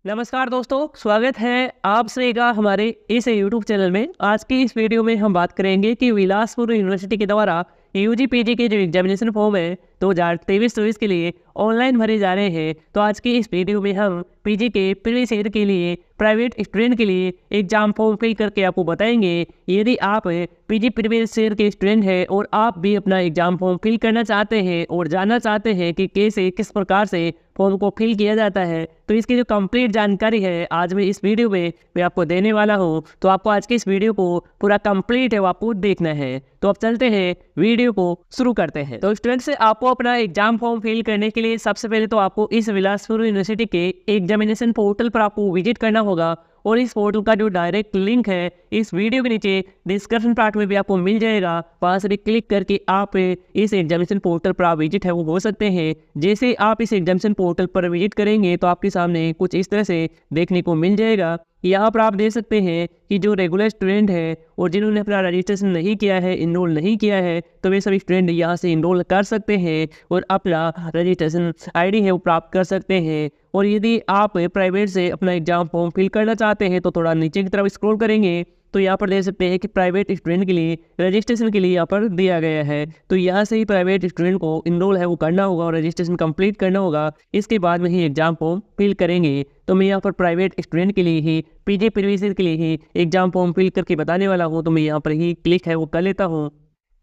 नमस्कार दोस्तों, स्वागत है आप सभी का हमारे इस यूट्यूब चैनल में। आज की इस वीडियो में हम बात करेंगे कि बिलासपुर यूनिवर्सिटी के द्वारा यूजी पीजी के जो एग्जामिनेशन फॉर्म है 2023-24 के लिए ऑनलाइन भरे जा रहे हैं। तो आज की इस वीडियो में हम पीजी के प्रीवियस ईयर के लिए प्राइवेट स्टूडेंट के लिए एग्जाम फॉर्म फिल करके आपको बताएंगे। यदि आप पीजी प्रीवियस ईयर के स्टूडेंट हैं और आप भी अपना एग्जाम फॉर्म फिल करना चाहते हैं और जानना चाहते हैं कि कैसे किस प्रकार से फॉर्म को फिल किया जाता है, तो इसकी जो कंप्लीट जानकारी है आज मैं इस वीडियो में मैं आपको देने वाला हूं। तो आपको आज की इस वीडियो को पूरा कंप्लीट है वो आपको देखना है। तो अब चलते हैं वीडियो को शुरू करते हैं। तो स्टूडेंट से आपको अपना एग्जाम फॉर्म फिल करने के लिए सबसे पहले तो आपको इस बिलासपुर यूनिवर्सिटी के एग्जामिनेशन पोर्टल पर आपको विजिट करना होगा और इस पोर्टल का जो डायरेक्ट लिंक है इस वीडियो के नीचे डिस्क्रिप्शन पार्ट में भी आपको मिल जाएगा। वहां से क्लिक करके आप इस एग्जामिनेशन पोर्टल पर आप विजिट है वो हो सकते हैं। जैसे आप इस एग्जामिनेशन पोर्टल पर विजिट करेंगे तो आपके सामने कुछ इस तरह से देखने को मिल जाएगा। यहाँ पर आप देख सकते हैं कि जो रेगुलर स्टूडेंट है और जिन्होंने अपना रजिस्ट्रेशन नहीं किया है, इनरोल नहीं किया है, तो वे सभी स्टूडेंट यहाँ से इनरोल कर सकते हैं और अपना रजिस्ट्रेशन आईडी है वो प्राप्त कर सकते हैं। और यदि आप प्राइवेट से अपना एग्जाम फॉर्म फिल करना चाहते हैं तो थोड़ा नीचे की तरफ स्क्रॉल करेंगे तो यहाँ पर देख सकते हैं कि प्राइवेट स्टूडेंट के लिए रजिस्ट्रेशन के लिए यहाँ पर दिया गया है। तो यहाँ से ही प्राइवेट स्टूडेंट को इनरोल है वो करना होगा और रजिस्ट्रेशन कंप्लीट करना होगा। इसके बाद में ही एग्जाम फॉर्म फिल करेंगे। तो मैं यहाँ पर प्राइवेट स्टूडेंट के लिए ही पीजी प्रीवियस ईयर के लिए ही एग्जाम फॉर्म फिल करके बताने वाला हूँ। तो मैं यहाँ पर ही क्लिक है वो कर लेता हूँ।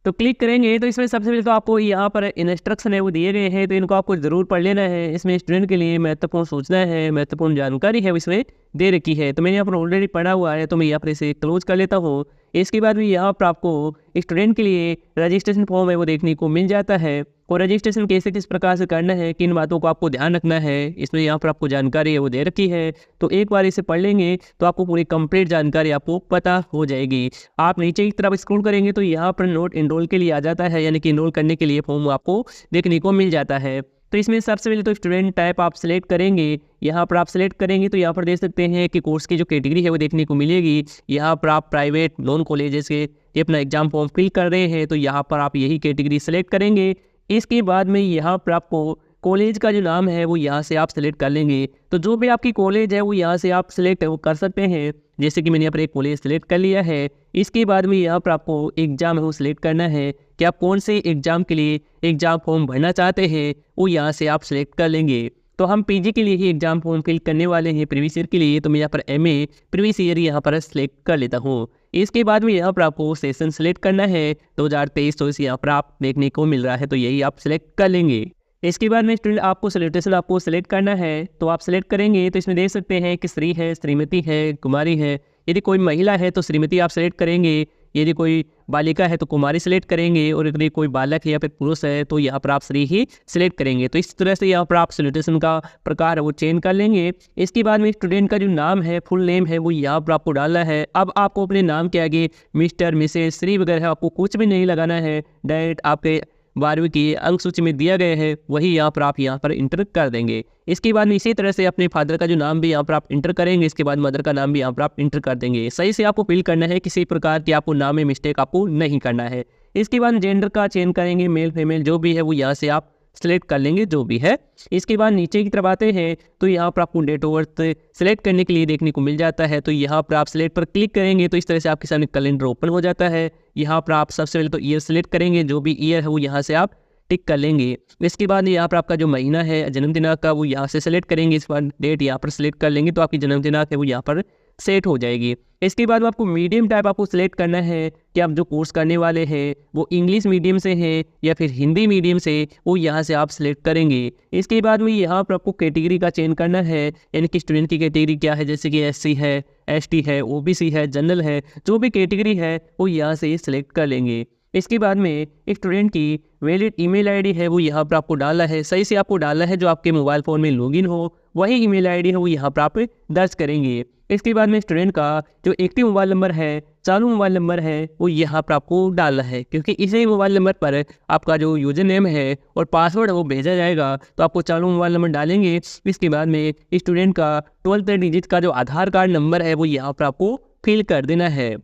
तो क्लिक करेंगे तो इसमें सबसे पहले तो आपको यहाँ पर इंस्ट्रक्शन है वो दिए गए हैं, तो इनको आपको ज़रूर पढ़ लेना है। इसमें स्टूडेंट के लिए महत्वपूर्ण सूचना है, महत्वपूर्ण जानकारी है वो इसमें दे रखी है। तो मैंने यहाँ पर ऑलरेडी पढ़ा हुआ है तो मैं यहाँ पर इसे क्लोज कर लेता हूँ। इसके बाद भी यहाँ पर आपको स्टूडेंट के लिए रजिस्ट्रेशन फॉर्म है वो देखने को मिल जाता है और रजिस्ट्रेशन कैसे किस प्रकार से करना है, किन बातों को आपको ध्यान रखना है, इसमें यहाँ पर आपको जानकारी है वो दे रखी है। तो एक बार इसे पढ़ लेंगे तो आपको पूरी कंप्लीट जानकारी आपको पता हो जाएगी। आप नीचे की तरफ स्क्रॉल करेंगे तो यहाँ पर नोट इनरोल के लिए आ जाता है, यानी कि इनरोल करने के लिए फॉर्म आपको देखने को मिल जाता है। तो इसमें सबसे पहले तो स्टूडेंट टाइप आप सिलेक्ट करेंगे। यहाँ पर आप सिलेक्ट करेंगे तो यहाँ पर देख सकते हैं कि कोर्स की जो कैटेगरी है वो देखने को मिलेगी। यहाँ पर आप प्राइवेट नॉन कॉलेजेस के अपना एग्जाम फॉर्म फिल कर रहे हैं तो यहाँ पर आप यही कैटेगरी सेलेक्ट करेंगे। इसके बाद में यहाँ पर आपको कॉलेज का जो नाम है वो यहाँ से आप सेलेक्ट कर लेंगे। तो जो भी आपकी कॉलेज है वो यहाँ से आप सेलेक्ट वो कर सकते हैं। जैसे कि मैंने यहाँ पर एक कॉलेज सेलेक्ट कर लिया है। इसके बाद में यहाँ पर आपको एग्जाम है वो सिलेक्ट करना है कि आप कौन से एग्जाम के लिए एग्जाम फॉर्म भरना चाहते हैं, वो यहाँ से आप सेलेक्ट कर लेंगे। तो हम पीजी के लिए ही एग्जाम फॉर्म फिल करने वाले हैं प्रीवियस ईयर के लिए, तो मैं यहाँ पर एमए प्रीवियस ईयर यहाँ पर सेलेक्ट कर लेता हूँ। इसके बाद में यहाँ पर आपको सेशन सेलेक्ट करना है 2023-24 यहाँ पर आप देखने को मिल रहा है, तो यही आप सेलेक्ट कर लेंगे। इसके बाद में स्टूडेंट आपको सिलेक्टेशन आपको सेलेक्ट करना है तो आप सेलेक्ट करेंगे तो इसमें देख सकते हैं कि श्री है, श्रीमती है, कुमारी है। यदि कोई महिला है तो श्रीमती आप सेलेक्ट करेंगे, यदि कोई बालिका है तो कुमारी सेलेक्ट करेंगे और यदि कोई बालक है या फिर पुरुष है तो यहाँ पर आप श्री ही सिलेक्ट करेंगे। तो इस तरह से यहाँ पर आप सिलेक्टेशन का प्रकार है वो चेंज कर लेंगे। इसके बाद में स्टूडेंट का जो नाम है, फुल नेम है, वो यहाँ पर आपको डालना है। अब आपको अपने नाम के आगे मिस्टर, मिसेज, श्री वगैरह आपको कुछ भी नहीं लगाना है। डायरेक्ट आपके 12वीं की अंक सूची में दिया गया है वही यहाँ पर आप यहाँ पर इंटर कर देंगे। इसके बाद में इसी तरह से अपने फादर का जो नाम भी यहाँ पर आप इंटर करेंगे। इसके बाद मदर का नाम भी यहाँ पर आप इंटर कर देंगे। सही से आपको फिल करना है, किसी प्रकार की आपको नाम में मिस्टेक आपको नहीं करना है। इसके बाद जेंडर का चेंज करेंगे, मेल फीमेल जो भी है वो यहाँ से आप सेलेक्ट कर लेंगे जो भी है। इसके बाद नीचे की तरफ आते हैं तो यहाँ पर आपको डेट ऑफ बर्थ सेलेक्ट करने के लिए देखने को मिल जाता है। तो यहाँ पर आप सेलेक्ट पर क्लिक करेंगे तो इस तरह से आपके सामने कैलेंडर ओपन हो जाता है। यहाँ पर आप सबसे पहले तो ईयर सेलेक्ट करेंगे, जो भी ईयर है वो यहाँ से आप टिक कर लेंगे। इसके बाद यहाँ पर आपका जो महीना है जन्म दिनांक का वो यहाँ से सेलेक्ट करेंगे। इस बार डेट यहाँ पर सेलेक्ट कर लेंगे तो आपकी जन्म दिनांक है वो यहाँ पर सेट हो जाएगी। इसके बाद आपको मीडियम टाइप आपको सेलेक्ट करना है कि आप जो कोर्स करने वाले हैं वो इंग्लिश मीडियम से है या फिर हिंदी मीडियम से, वो यहाँ से आप सिलेक्ट करेंगे। इसके बाद में यहाँ पर आपको कैटेगरी का चेंज करना है, यानी कि स्टूडेंट की कैटेगरी क्या है, जैसे कि एससी है, एसटी है, ओबीसी है, जनरल है, जो भी कैटेगरी है वो यहाँ से सिलेक्ट कर लेंगे। इसके बाद में स्टूडेंट की वैलिड ईमेल आईडी है वो यहाँ पर आपको डालना है। सही से आपको डालना है, जो आपके मोबाइल फ़ोन में लॉगिन हो वही ईमेल आईडी है वो यहाँ पर आप दर्ज करेंगे। इसके बाद में स्टूडेंट का जो एक्टिव मोबाइल नंबर है, चालू मोबाइल नंबर है, वो यहाँ पर आपको डालना है, क्योंकि इसी मोबाइल नंबर पर आपका जो यूजर नेम है और पासवर्ड है वो भेजा जाएगा। तो आपको चालू मोबाइल नंबर डालेंगे। इसके बाद में स्टूडेंट का 12 डिजिट का जो आधार कार्ड नंबर है वो यहाँ पर आपको फिल कर देना है।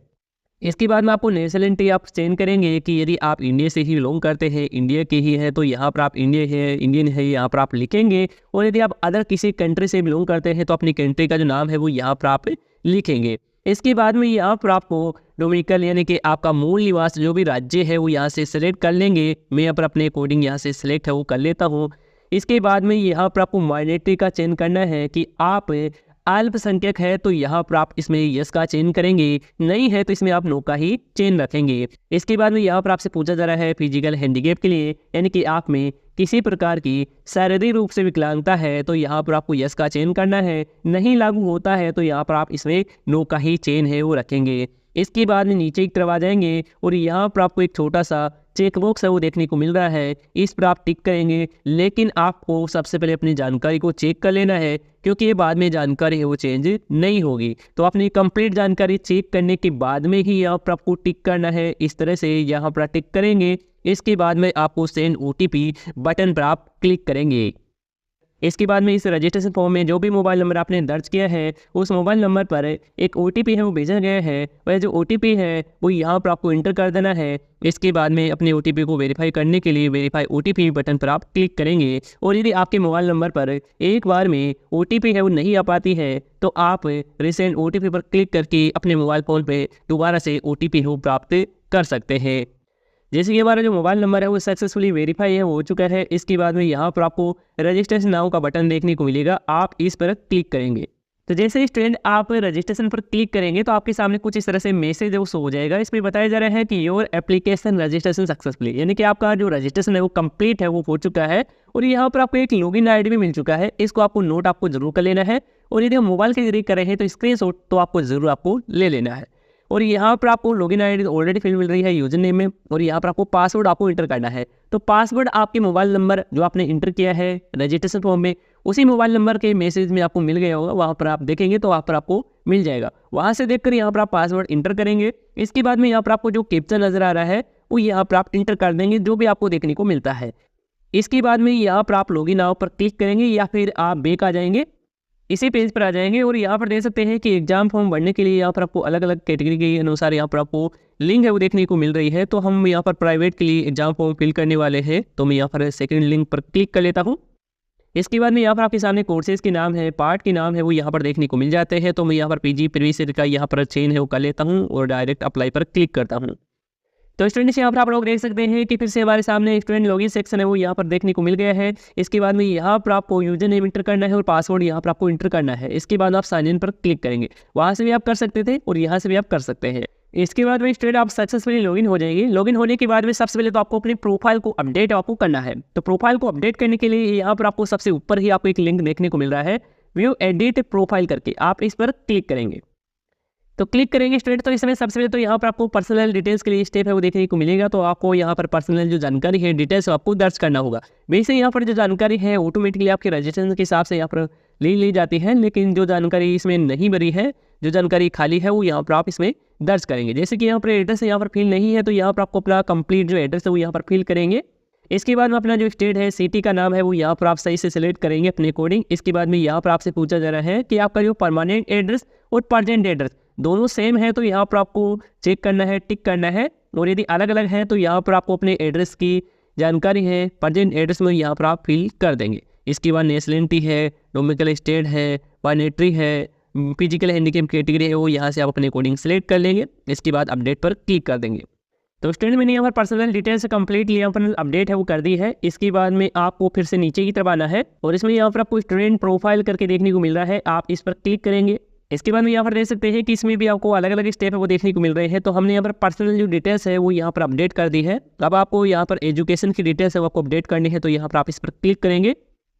इसके बाद में आपको नेशनलिटी आप चेंज करेंगे कि यदि आप इंडिया से ही बिलोंग करते हैं, इंडिया के ही है, तो यहाँ पर आप इंडियन है यहाँ पर आप लिखेंगे। और यदि आप अदर किसी कंट्री से बिलोंग करते हैं तो अपनी कंट्री का जो नाम है वो यहाँ पर आप लिखेंगे। इसके बाद में यहाँ पर आपको डोमिनिकल यानी कि आपका मूल निवास जो भी राज्य है वो यहाँ से सिलेक्ट कर लेंगे। मैं यहाँ पर अपने अकॉर्डिंग यहाँ से सिलेक्ट है वो कर लेता हूँ। इसके बाद में यहाँ पर आपको माइनॉरिटी का चयन करना है कि आप अल्पसंख्यक है तो यहाँ पर आप इसमें यस का चयन करेंगे, नहीं है तो इसमें आप नो का ही चयन रखेंगे। इसके बाद में यहाँ पर आपसे पूछा जा रहा है फिजिकल हैंडीकैप के लिए यानी कि आप में किसी प्रकार की शारीरिक रूप से विकलांगता है तो यहाँ पर आपको यस का चयन करना है, नहीं लागू होता है तो यहाँ पर आप इसमें नो का ही चयन है वो रखेंगे। इसके बाद में नीचे की तरफ आ जाएंगे और यहाँ पर आपको एक छोटा सा चेक बॉक्स है वो देखने को मिल रहा है, इस पर आप टिक करेंगे। लेकिन आपको सबसे पहले अपनी जानकारी को चेक कर लेना है क्योंकि ये बाद में जानकारी है वो चेंज नहीं होगी। तो अपनी कंप्लीट जानकारी चेक करने के बाद में ही यहाँ पर आपको टिक करना है। इस तरह से यहाँ पर टिक करेंगे। इसके बाद में आपको सेंड OTP बटन पर आप क्लिक करेंगे। इसके बाद में इस रजिस्ट्रेशन फॉर्म में जो भी मोबाइल नंबर आपने दर्ज किया है उस मोबाइल नंबर पर एक OTP है वो भेजा गया है। वह जो OTP है वो यहाँ पर आपको इंटर कर देना है। इसके बाद में अपने OTP को वेरीफाई करने के लिए वेरीफाई OTP बटन पर आप क्लिक करेंगे। और यदि आपके मोबाइल नंबर पर एक बार में OTP है वो नहीं आ पाती है तो आप रिसेंट OTP पर क्लिक करके अपने मोबाइल फ़ोन पर दोबारा से OTP है वो प्राप्त कर सकते हैं। जैसे कि हमारा जो मोबाइल नंबर है वो सक्सेसफुली वेरीफाई है हो चुका है। इसके बाद में यहाँ पर आपको रजिस्ट्रेशन नाउ का बटन देखने को मिलेगा, आप इस पर क्लिक करेंगे। तो जैसे ही स्टूडेंट आप रजिस्ट्रेशन पर क्लिक करेंगे तो आपके सामने कुछ इस तरह से मैसेज है वो शो हो जाएगा। इसमें बताया जा रहा है कि योर एप्लीकेशन रजिस्ट्रेशन सक्सेसफुली, यानी कि आपका जो रजिस्ट्रेशन है वो कंप्लीट है वो हो चुका है। और यहाँ पर आपको एक लॉगिन ID भी मिल चुका है, इसको आपको नोट आपको जरूर कर लेना है। और यदि हम मोबाइल के जरिए कर रहे हैं तो स्क्रीनशॉट तो आपको जरूर आपको ले लेना है। और यहाँ पर आपको लॉगिन ID ऑलरेडी फिल मिल रही है यूजर नेम में, और यहाँ पर आपको पासवर्ड आपको इंटर करना है। तो पासवर्ड आपके मोबाइल नंबर जो आपने इंटर किया है रजिस्ट्रेशन फॉर्म में उसी मोबाइल नंबर के मैसेज में आपको मिल गया होगा, वहाँ पर आप देखेंगे तो वहाँ पर आपको मिल जाएगा। वहाँ से देखकर यहाँ पर आप पासवर्ड इंटर करेंगे। इसके बाद में यहाँ पर आपको जो कैप्चा नजर आ रहा है वो यहाँ पर आप इंटर कर देंगे जो भी आपको देखने को मिलता है। इसके बाद में यहाँ पर आप लॉगिन नाउ पर क्लिक करेंगे या फिर आप बैक आ जाएंगे, इसी पेज पर आ जाएंगे। और यहाँ पर देख सकते हैं कि एग्जाम फॉर्म भरने के लिए यहाँ पर आपको अलग अलग कैटेगरी के अनुसार यहाँ पर आपको लिंक है वो देखने को मिल रही है। तो हम यहाँ पर प्राइवेट के लिए एग्जाम फॉर्म फिल करने वाले हैं, तो मैं यहाँ पर सेकंड लिंक पर क्लिक कर लेता हूँ। इसके बाद में यहाँ पर आपके सामने कोर्सेज के नाम है, पार्ट के नाम है वो यहाँ पर देखने को मिल जाते हैं। तो मैं यहाँ पर PG प्रीवियस ईयर का यहाँ पर चेंज है वो कर लेता हूँ और डायरेक्ट अप्लाई पर क्लिक करता हूँ। तो स्टूडेंट्स यहाँ पर आप लोग देख सकते हैं कि फिर से हमारे सामने स्टूडेंट लॉगिन सेक्शन है वो यहाँ पर देखने को मिल गया है। इसके बाद में यहाँ पर आपको यूजर नेम इंटर करना है और पासवर्ड यहाँ पर आपको इंटर करना है। इसके बाद आप साइन इन पर क्लिक करेंगे, वहाँ से भी आप कर सकते थे और यहाँ से भी आप कर सकते हैं। इसके बाद में स्टूडेंट आप सक्सेसफुली लॉगिन हो जाएंगे। लॉगिन होने के बाद में सबसे पहले तो आपको अपनी प्रोफाइल को अपडेट आपको करना है। तो प्रोफाइल को अपडेट करने के लिए यहाँ पर आपको सबसे ऊपर ही आपको एक लिंक देखने को मिल रहा है व्यू एडिट प्रोफाइल करके, आप इस पर क्लिक करेंगे। तो क्लिक करेंगे स्टूडेंट तो इसमें सबसे पहले तो यहाँ पर आपको पर्सनल डिटेल्स के लिए स्टेप है वो देखने को मिलेगा। तो आपको यहाँ पर पर्सनल जो जानकारी है डिटेल्स आपको दर्ज करना होगा। वैसे यहाँ पर जो जानकारी है ऑटोमेटिकली आपके रजिस्ट्रेशन के हिसाब से यहाँ पर ली जाती है, लेकिन जो जानकारी इसमें नहीं भरी है, जो जानकारी खाली है वो यहाँ पर आप इसमें दर्ज करेंगे। जैसे कि यहाँ पर एड्रेस यहाँ पर फिल नहीं है तो यहाँ पर आपको अपना कंप्लीट जो एड्रेस है वो यहाँ पर फिल करेंगे। इसके बाद में अपना जो स्टेट है सिटी का नाम है वो यहाँ पर आप सही से सिलेक्ट करेंगे अपने अकॉर्डिंग। इसके बाद में यहाँ पर आपसे पूछा जा रहा है कि आपका जो परमानेंट एड्रेस और प्रेजेंट एड्रेस दोनों सेम है तो यहाँ पर आपको चेक करना है, टिक करना है। और यदि अलग अलग है तो यहाँ पर आपको अपने एड्रेस की जानकारी है प्रेजेंट एड्रेस में यहाँ पर आप फिल कर देंगे। इसके बाद नेशनलिटी है, डोमिनिकल स्टेट है, माइनॉरिटी है, फिजिकल हैंडीकैप कैटेगरी है वो यहाँ से आप अपने अकॉर्डिंग सेलेक्ट कर लेंगे। इसके बाद अपडेट पर क्लिक कर देंगे। तो स्टूडेंट मैंने यहाँ पर पर्सनल डिटेल्स कंप्लीटली यहाँ पर अपडेट है वो कर दी है। इसके बाद में आपको फिर से नीचे की तरफ आना है और इसमें यहाँ पर आपको स्टूडेंट प्रोफाइल करके देखने को मिल रहा है, आप इस पर क्लिक करेंगे। इसके बाद में यहाँ पर देख सकते हैं कि इसमें भी आपको अलग अलग स्टेप है वो देखने को मिल रहे हैं। तो हमने यहाँ पर पर्सनल जो डिटेल्स है वो यहाँ पर अपडेट कर दी है। अब आपको यहाँ पर एजुकेशन की डिटेल्स है वो आपको अपडेट करनी है, तो यहाँ पर आप इस पर क्लिक करेंगे।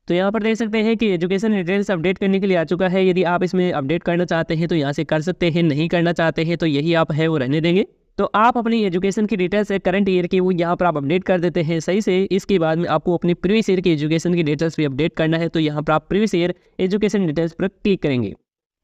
तो यहाँ पर देख सकते हैं कि एजुकेशन डिटेल्स अपडेट करने के लिए आ चुका है। यदि आप इसमें अपडेट करना चाहते हैं तो यहाँ से कर सकते हैं, नहीं करना चाहते हैं तो यही आप है वो रहने देंगे। तो आप अपनी एजुकेशन की डिटेल्स है करंट ईयर की वो यहाँ पर आप अपडेट कर देते हैं सही से। इसके बाद में आपको अपनी प्रीवियस ईयर की एजुकेशन की डिटेल्स भी अपडेट करना है, तो यहाँ पर आप प्रीवियस ईयर एजुकेशन डिटेल्स पर क्लिक करेंगे।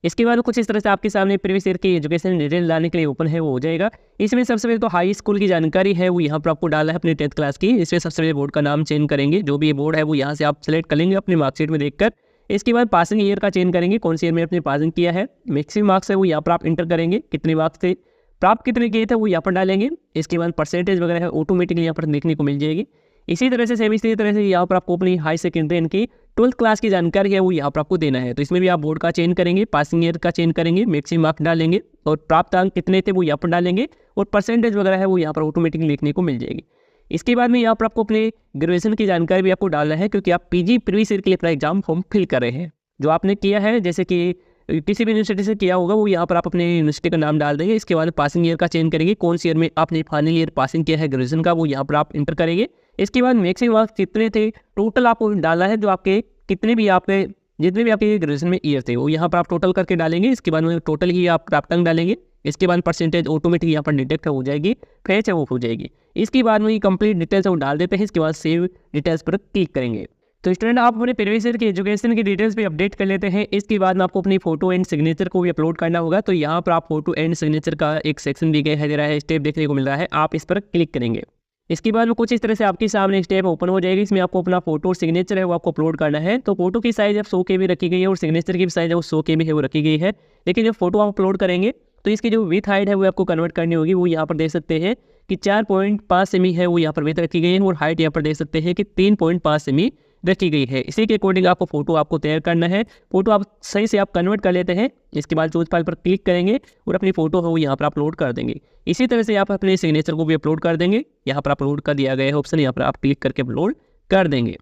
इसके बाद कुछ इस तरह से आपके सामने प्रीवियस ईयर की एजुकेशन डिटेल लाने के लिए ओपन है वो हो जाएगा। इसमें सबसे पहले तो हाई स्कूल की जानकारी है वो यहाँ पर आपको डालना है अपने 10th क्लास की। इसमें सबसे पहले बोर्ड का नाम चेंज करेंगे, जो भी ये बोर्ड है वो यहाँ से आप सेलेक्ट कर लेंगे अपनी मार्कशीट में देखकर। इसके बाद पासिंग ईयर का चेंज करेंगे, कौन सी ईयर में आपने पासिंग किया है। मैक्सिमम मार्क्स है वो यहाँ पर आप इंटर करेंगे, कितने मार्क्स थे प्राप्त कितने किए थे वो यहाँ पर डालेंगे। इसके बाद परसेंटेज वगैरह है ऑटोमेटिकली यहाँ पर देखने को मिल जाएगी। इसी तरह से सेम इसी तरह से यहाँ पर आपको अपनी हाई सेकेंडरी इनकी 12th क्लास की जानकारी है वो यहाँ पर आपको देना है। तो इसमें भी आप बोर्ड का चेंज करेंगे, पासिंग ईयर का चेंज करेंगे, मैक्सिमम मार्क्स डालेंगे और प्राप्त अंक कितने थे वो यहाँ पर डालेंगे और परसेंटेज वगैरह है वो यहाँ पर ऑटोमेटिकली लिखने को मिल जाएगी। इसके बाद में यहाँ पर आपको अपने ग्रेजुएशन की जानकारी भी आपको डालना है, क्योंकि आप पीजी प्रीवियस ईयर के लिए अपना एग्जाम फॉर्म फिल कर रहे हैं। जो आपने किया है जैसे कि किसी भी यूनिवर्सिटी से किया होगा वो यहाँ पर आप अपने यूनिवर्सिटी का नाम डाल देंगे। इसके बाद पासिंग ईयर का चेंज करेंगे, कौन सी ईयर में आपने फाइनल ईयर पासिंग किया है ग्रेजुएशन का वो यहाँ पर आप इंटर करेंगे। इसके बाद मैक्सिमम मार्क्स कितने थे टोटल आपको डालना है, जो आपके कितने भी आपके जितने भी आपके ग्रेजुएशन में ईयर थे वो यहाँ पर आप टोटल करके डालेंगे। इसके बाद में टोटल ही आप प्राप्त अंक डालेंगे। इसके बाद परसेंटेज ऑटोमेटिक यहाँ पर डिटेक्ट हो जाएगी, फैच है वो हो जाएगी। इसके बाद में कंप्लीट डिटेल्स वो डाल देते हैं। इसके बाद सेव डिटेल्स पर क्लिक करेंगे। तो स्टूडेंट आप अपने प्रीवियस ईयर की एजुकेशन की डिटेल्स भी अपडेट कर लेते हैं। इसके बाद में आपको अपनी फोटो एंड सिग्नेचर को भी अपलोड करना होगा। तो यहाँ पर आप फोटो एंड सिग्नेचर का एक सेक्शन दिखाई दे रहा है, स्टेप देखने को मिल रहा है, आप इस पर क्लिक करेंगे। इसके बाद में कुछ इस तरह से आपके सामने स्टेप ओपन हो जाएगी। इसमें आपको अपना फोटो और सिग्नेचर है वो आपको अपलोड करना है। तो फोटो की साइज अब 100 KB रखी गई है और सिग्नेचर की साइज है वो 100 KB है वो रखी गई है। लेकिन जब फोटो आप अपलोड करेंगे तो इसकी जो विथ हाइट है वो आपको कन्वर्ट करनी होगी। वो यहाँ पर देख सकते हैं कि 4.5 सेमी है वो यहाँ पर विथ रखी गई है और हाइट यहाँ पर देख सकते हैं कि 3.5 सेमी रखी गई है। इसी के अकॉर्डिंग आपको फोटो आपको तैयार करना है। फोटो आप सही से आप कन्वर्ट कर लेते हैं। इसके बाद चूज फाइल पर क्लिक करेंगे और अपनी फोटो है वो यहाँ पर अपलोड कर देंगे। इसी तरह से आप अपने सिग्नेचर को भी अपलोड कर देंगे। यहाँ पर अपलोड का दिया गया है ऑप्शन, यहाँ पर आप क्लिक करके अपलोड कर देंगे।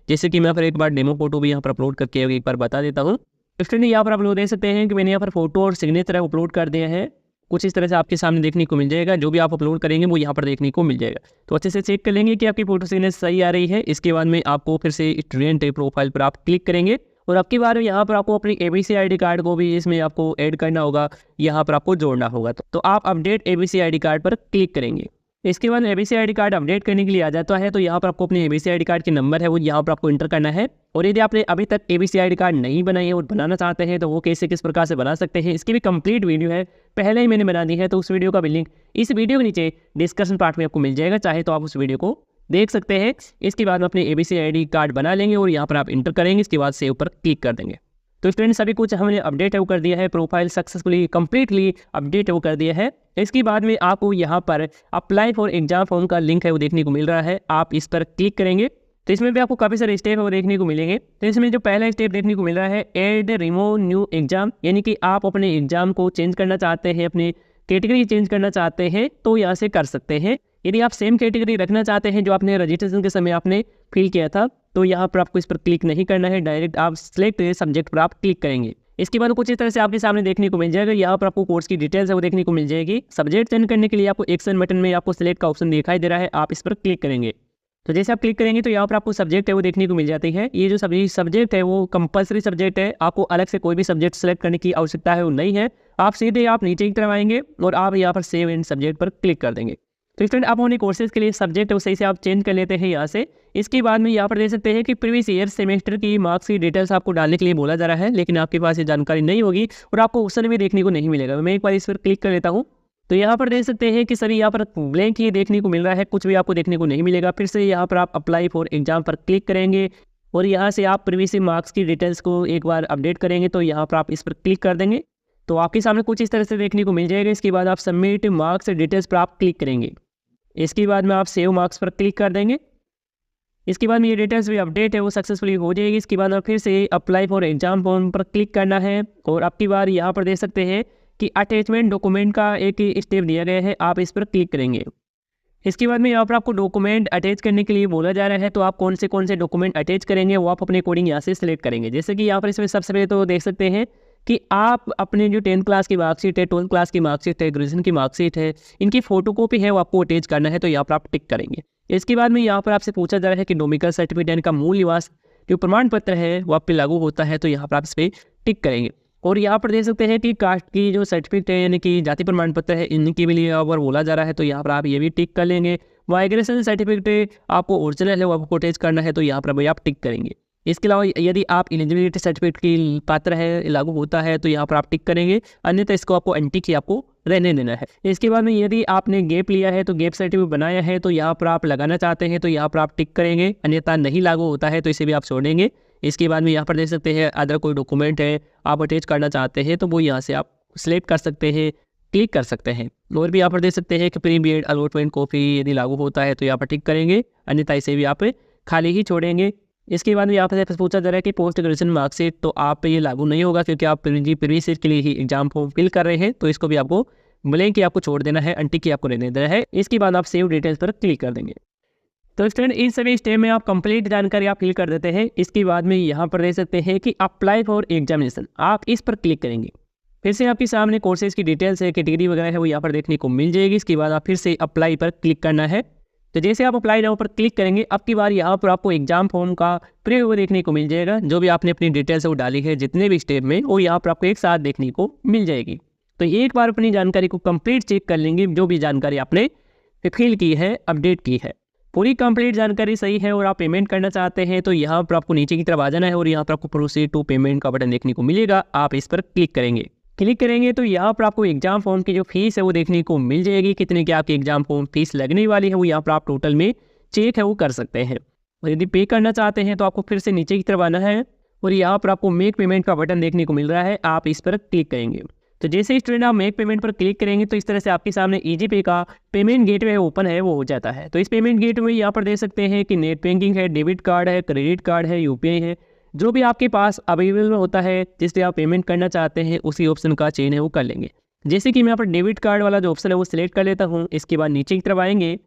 जैसे कि मैं फिर एक बार डेमो फोटो भी यहाँ पर अपलोड करके एक बार बता देता हूँ। स्टूडेंट यहाँ पर आप लोग देख सकते हैं कि मैंने यहाँ पर फोटो और सिग्नेचर अपलोड कर दिया है। कुछ इस तरह से आपके सामने देखने को मिल जाएगा। जो भी आप अपलोड करेंगे वो यहाँ पर देखने को मिल जाएगा। तो अच्छे से चेक कर लेंगे कि आपकी फोटो सिग्नेचर सही आ रही है। इसके बाद में आपको फिर से स्टूडेंट प्रोफाइल पर आप क्लिक करेंगे और आपकी बार यहाँ पर आपको अपनी ABC ID कार्ड को भी इसमें आपको ऐड करना होगा, यहाँ पर आपको जोड़ना होगा। तो आप अपडेट ABC ID कार्ड पर क्लिक करेंगे। इसके बाद ABC ID कार्ड अपडेट करने के लिए आ जाता है। तो यहाँ पर आपको अपने ABC ID कार्ड के नंबर है वो यहाँ पर आपको इंटर करना है। और यदि आपने अभी तक ABC ID कार्ड नहीं बनाई है और बनाना चाहते हैं तो वो कैसे किस प्रकार से बना सकते हैं, इसकी भी कंप्लीट वीडियो है, पहले ही मैंने बना दी है। तो उस वीडियो का भी लिंक इस वीडियो के नीचे डिस्क्रिप्शन पार्ट में आपको मिल जाएगा, चाहे तो आप उस वीडियो को देख सकते हैं। इसके बाद में अपने ABC ID कार्ड बना लेंगे और यहाँ पर आप इंटर करेंगे। इसके बाद सेव पर क्लिक कर देंगे। तो स्टूडेंट्स सभी कुछ हमने अपडेट कर दिया है, प्रोफाइल सक्सेसफुली कंप्लीटली अपडेट कर दिया है। इसके बाद में आपको यहाँ पर अप्लाई फॉर एग्जाम फॉर्म का लिंक है वो देखने को मिल रहा है, आप इस पर क्लिक करेंगे। तो इसमें भी आपको काफ़ी सारे स्टेप है वो देखने को मिलेंगे। तो इसमें जो पहला स्टेप देखने को मिल रहा है ऐड रिमूव न्यू एग्जाम, यानी कि आप अपने एग्जाम को चेंज करना चाहते हैं, अपने कैटेगरी चेंज करना चाहते हैं तो यहाँ से कर सकते हैं। यदि आप सेम कैटेगरी रखना चाहते हैं जो आपने रजिस्ट्रेशन के समय आपने फिल किया था तो यहाँ पर आपको इस पर क्लिक नहीं करना है, डायरेक्ट आप सिलेक्ट सब्जेक्ट पर आप क्लिक करेंगे। इसके बाद कुछ इस तरह से आपके सामने देखने को मिल जाएगा। यहाँ पर आपको कोर्स की डिटेल्स है वो देखने को मिल जाएगी। सब्जेक्ट चेंज करने के लिए आपको एक्शन बटन में आपको सिलेक्ट का ऑप्शन दिखाई दे रहा है, आप इस पर क्लिक करेंगे। तो जैसे आप क्लिक करेंगे तो यहाँ पर आपको सब्जेक्ट है वो देखने को मिल जाती है। ये जो सब्जेक्ट है वो कंपलसरी सब्जेक्ट है, आपको अलग से कोई भी सब्जेक्ट सेलेक्ट करने की आवश्यकता है वो नहीं है। आप सीधे आप नीचे की तरफ आएंगे और आप यहाँ पर सेव एंड सब्जेक्ट पर क्लिक कर देंगे। तो स्टूडेंट आप अपने कोर्सेज के लिए सब्जेक्ट है वो सही से आप चेंज कर लेते हैं यहाँ से। इसके बाद में यहाँ पर देख सकते हैं कि प्रीवियस ईयर सेमेस्टर की मार्क्स की डिटेल्स आपको डालने के लिए बोला जा रहा है, लेकिन आपके पास ये जानकारी नहीं होगी और आपको ऑप्शन भी देखने को नहीं मिलेगा। मैं एक बार इस पर क्लिक कर लेता हूँ। तो यहाँ पर देख सकते हैं कि सभी यहाँ पर ब्लैंक ही देखने को मिल रहा है, कुछ भी आपको देखने को नहीं मिलेगा। फिर से यहाँ पर आप अप्लाई फॉर एग्जाम पर क्लिक करेंगे और यहाँ से आप प्रीवियस मार्क्स की डिटेल्स को एक बार अपडेट करेंगे। तो यहाँ पर आप इस पर क्लिक कर देंगे तो आपके सामने कुछ इस तरह से देखने को मिल जाएगा। इसके बाद आप सबमिट मार्क्स डिटेल्स पर आप क्लिक करेंगे। इसके बाद में आप सेव मार्क्स पर क्लिक कर देंगे। इसके बाद में ये डिटेल्स भी अपडेट है वो सक्सेसफुली हो जाएगी। इसके बाद आप फिर से अप्लाई फॉर एग्जाम फॉर्म पर क्लिक करना है और आपकी बार यहाँ पर देख सकते हैं कि अटैचमेंट डॉक्यूमेंट का एक स्टेप दिया गया है, आप इस पर क्लिक करेंगे। इसके बाद में यहाँ पर आपको डॉक्यूमेंट अटैच करने के लिए बोला जा रहा है। तो आप कौन से डॉक्यूमेंट अटैच करेंगे वो आप अपने अकॉर्डिंग यहाँ से सिलेक्ट करेंगे। जैसे कि यहाँ पर इसमें सबसे पहले तो देख सकते हैं कि आप अपने जो 10th क्लास की मार्कशीट है, 12th क्लास की मार्कशीट है, ग्रेजुएशन की मार्कशीट है, इनकी फोटोकॉपी है वो आपको अटैच करना है। तो यहाँ पर आप टिक करेंगे। इसके बाद में यहाँ पर आपसे पूछा जा रहा है कि डोमिकल सर्टिफिकेट यानी का मूल निवास जो प्रमाण पत्र है वो आप पे लागू होता है। तो यहाँ पर आप इस पर टिक करेंगे। और यहाँ पर देख सकते हैं कि कास्ट की जो सर्टिफिकेट है यानी कि जाति प्रमाण पत्र है इनके भी लिए अगर बोला जा रहा है तो यहाँ पर आप ये भी टिक कर लेंगे। माइग्रेशन सर्टिफिकेट आपको ओरिजिनल है वो आपको अटैच करना है तो यहाँ पर भाई आप टिक करेंगे। इसके अलावा यदि आप एलिजिबिलिटी सर्टिफिकेट की पात्र है लागू होता है तो यहाँ पर आप टिक करेंगे, अन्यथा इसको आपको एंटिक ही आपको रहने देना है। इसके बाद में यदि आपने गैप लिया है तो गैप सर्टिफिकेट बनाया है तो यहाँ पर आप लगाना चाहते हैं तो यहाँ पर आप टिक करेंगे, अन्यथा नहीं लागू होता है तो इसे भी आप छोड़ेंगे। इसके बाद में यहाँ पर देख सकते हैं अदर कोई डॉक्यूमेंट है आप अटैच करना चाहते हैं तो वो यहाँ से आप सिलेक्ट कर सकते हैं। क्लिक कर सकते हैं। और भी यहाँ पर देख सकते हैं कि प्री बीएड अलॉटमेंट कॉपी यदि लागू होता है तो यहाँ पर टिक करेंगे, अन्यथा इसे भी आप खाली ही छोड़ेंगे। इसके बाद में यहाँ पर पूछा जा रहा है कि पोस्ट ग्रेजुएशन मार्कशीट, तो आप पे ये लागू नहीं होगा क्योंकि आप प्रीवियस ईयर के लिए ही एग्जाम फॉर्म फिल कर रहे हैं, तो इसको भी आपको ब्लैंक की आपको छोड़ देना है, अनटिक की आपको रहने देना है। इसके बाद आप सेव डिटेल्स पर क्लिक कर देंगे। तो स्टूडेंट इन सभी स्टेप में आप कंप्लीट जानकारी आप फिल कर देते हैं। इसके बाद में यहाँ पर देख सकते हैं कि अप्लाई फॉर एग्जामिनेशन, आप इस पर क्लिक करेंगे। फिर से आपके सामने कोर्सेज की डिटेल्स है, कैटेगरी वगैरह है वो यहाँ पर देखने को मिल जाएगी। इसके बाद आप फिर से अप्लाई पर क्लिक करना है। तो जैसे आप अप्लाई नाउ पर क्लिक करेंगे, अब की बार यहाँ पर आपको एग्जाम फॉर्म का प्रीव्यू देखने को मिल जाएगा। जो भी आपने अपनी डिटेल्स वो डाली है जितने भी स्टेप में, वो यहाँ पर आपको एक साथ देखने को मिल जाएगी। तो एक बार अपनी जानकारी को कंप्लीट चेक कर लेंगे, जो भी जानकारी आपने फिल की है, अपडेट की है, पूरी कंप्लीट जानकारी सही है और आप पेमेंट करना चाहते हैं, तो यहाँ पर आपको नीचे की तरफ आ जाना है और यहाँ पर आपको प्रोसीड टू पेमेंट का बटन देखने को मिलेगा। आप इस पर क्लिक करेंगे तो यहाँ पर आपको एग्जाम फॉर्म की जो फीस है वो देखने को मिल जाएगी। कितने की आपकी एग्जाम फॉर्म फीस लगने वाली है वो यहाँ पर आप टोटल में चेक है वो कर सकते हैं। और यदि पे करना चाहते हैं तो आपको फिर से नीचे की तरफ आना है और यहाँ पर आपको मेक पेमेंट का बटन देखने को मिल रहा है, आप इस पर क्लिक करेंगे। तो जैसे ही स्टूडेंट आप मेक पेमेंट पर क्लिक करेंगे तो इस तरह से आपके सामने ईजी पे का पेमेंट गेटवे ओपन है वो हो जाता है। तो इस पेमेंट गेटवे में यहाँ पर देख सकते हैं कि नेट बैंकिंग है, डेबिट कार्ड है, क्रेडिट कार्ड है, यूपीआई है, जो भी आपके पास अवेलेबल होता है जिससे आप पेमेंट करना चाहते हैं उसी ऑप्शन का चयन है वो कर लेंगे। जैसे कि मैं यहाँ पर डेबिट कार्ड वाला जो ऑप्शन है वो सिलेक्ट कर लेता हूँ। इसके बाद नीचे की तरफ आएंगे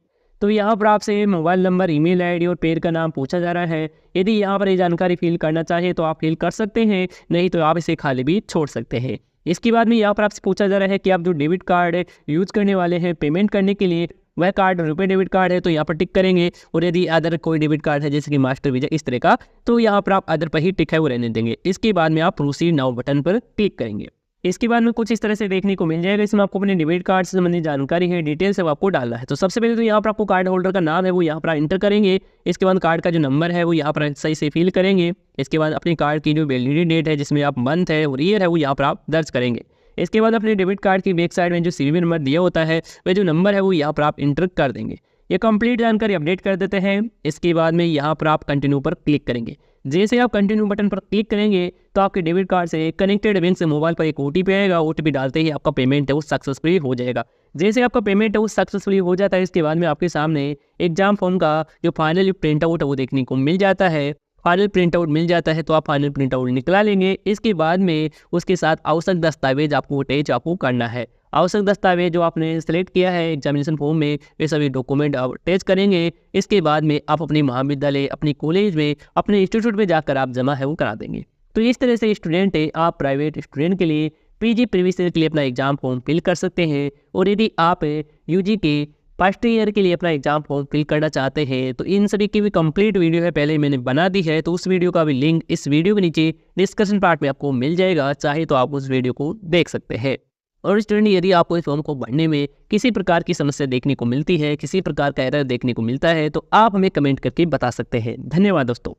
तो यहाँ पर आपसे मोबाइल नंबर, ईमेल आईडी और पेड का नाम पूछा जा रहा है। यदि यहाँ पर ये जानकारी फिल करना चाहे तो आप फिल कर सकते हैं, नहीं तो आप इसे खाली भी छोड़ सकते हैं। इसके बाद में यहाँ पर आपसे पूछा जा रहा है कि आप जो डेबिट कार्ड यूज़ करने वाले हैं पेमेंट करने के लिए, वह कार्ड रुपए डेबिट कार्ड है, तो यहाँ पर टिक करेंगे। और यदि अदर कोई डेबिट कार्ड है जैसे कि मास्टर वीजा इस तरह का, तो यहाँ पर आप अदर पर ही टिक है वो रहने देंगे। इसके बाद में आप प्रोसीड नाउ बटन पर क्लिक करेंगे। इसके बाद में कुछ इस तरह से देखने को मिल जाएगा। इसमें आपको अपने डेबिट कार्ड से संबंधित जानकारी है, डिटेल्स है वो आपको डालना है। तो सबसे पहले तो यहाँ पर आपको कार्ड होल्डर का नाम है वो यहाँ पर इंटर करेंगे। इसके बाद कार्ड का जो नंबर है वो यहाँ पर सही से फिल करेंगे। इसके बाद अपने कार्ड की जो वैलिडिटी डेट है जिसमें आप मंथ है और ईयर है वो यहाँ पर आप दर्ज करेंगे। इसके बाद अपने डेबिट कार्ड की बैक साइड में जो सीवीवी नंबर दिया होता है वह जो नंबर है वो यहाँ पर आप इंटर कर देंगे। ये कंप्लीट जानकारी अपडेट कर देते हैं। इसके बाद में यहाँ पर आप कंटिन्यू पर क्लिक करेंगे। जैसे आप कंटिन्यू बटन पर क्लिक करेंगे तो आपके डेबिट कार्ड से कनेक्टेड बैंक से मोबाइल पर एक ओटीपी आएगा। ओटीपी डालते ही आपका पेमेंट है वो सक्सेसफुली हो जाएगा। जैसे आपका पेमेंट है वो सक्सेसफुली हो जाता है, इसके बाद में आपके सामने एग्जाम फॉर्म का जो फाइनल प्रिंट आउट है वो देखने को मिल जाता है। फाइनल प्रिंट आउट मिल जाता है तो आप फाइनल प्रिंट आउट निकला लेंगे। इसके बाद में उसके साथ आवश्यक दस्तावेज आपको अटैच आपको करना है। आवश्यक दस्तावेज जो आपने सेलेक्ट किया है एग्जामिनेशन फॉर्म में वे सभी डॉक्यूमेंट आप अटैच करेंगे। इसके बाद में आप अपनी महाविद्यालय, अपनी कॉलेज में, अपने इंस्टीट्यूट में जाकर आप जमा है वो करा देंगे। तो इस तरह से स्टूडेंट है आप प्राइवेट स्टूडेंट के लिए पीजी प्रीवियस ईयर के लिए अपना एग्जाम फॉर्म फिल कर सकते हैं। और यदि आप यूजी के फर्स्ट ईयर के लिए अपना एग्जाम फॉर्म फिल करना चाहते हैं तो इन सभी की भी कंप्लीट वीडियो है पहले मैंने बना दी है, तो उस वीडियो का भी लिंक इस वीडियो के नीचे डिस्कशन पार्ट में आपको मिल जाएगा, चाहे तो आप उस वीडियो को देख सकते हैं। और स्टूडेंट यदि आपको इस फॉर्म को भरने में किसी प्रकार की समस्या देखने को मिलती है, किसी प्रकार का एरर देखने को मिलता है, तो आप हमें कमेंट करके बता सकते हैं। धन्यवाद दोस्तों।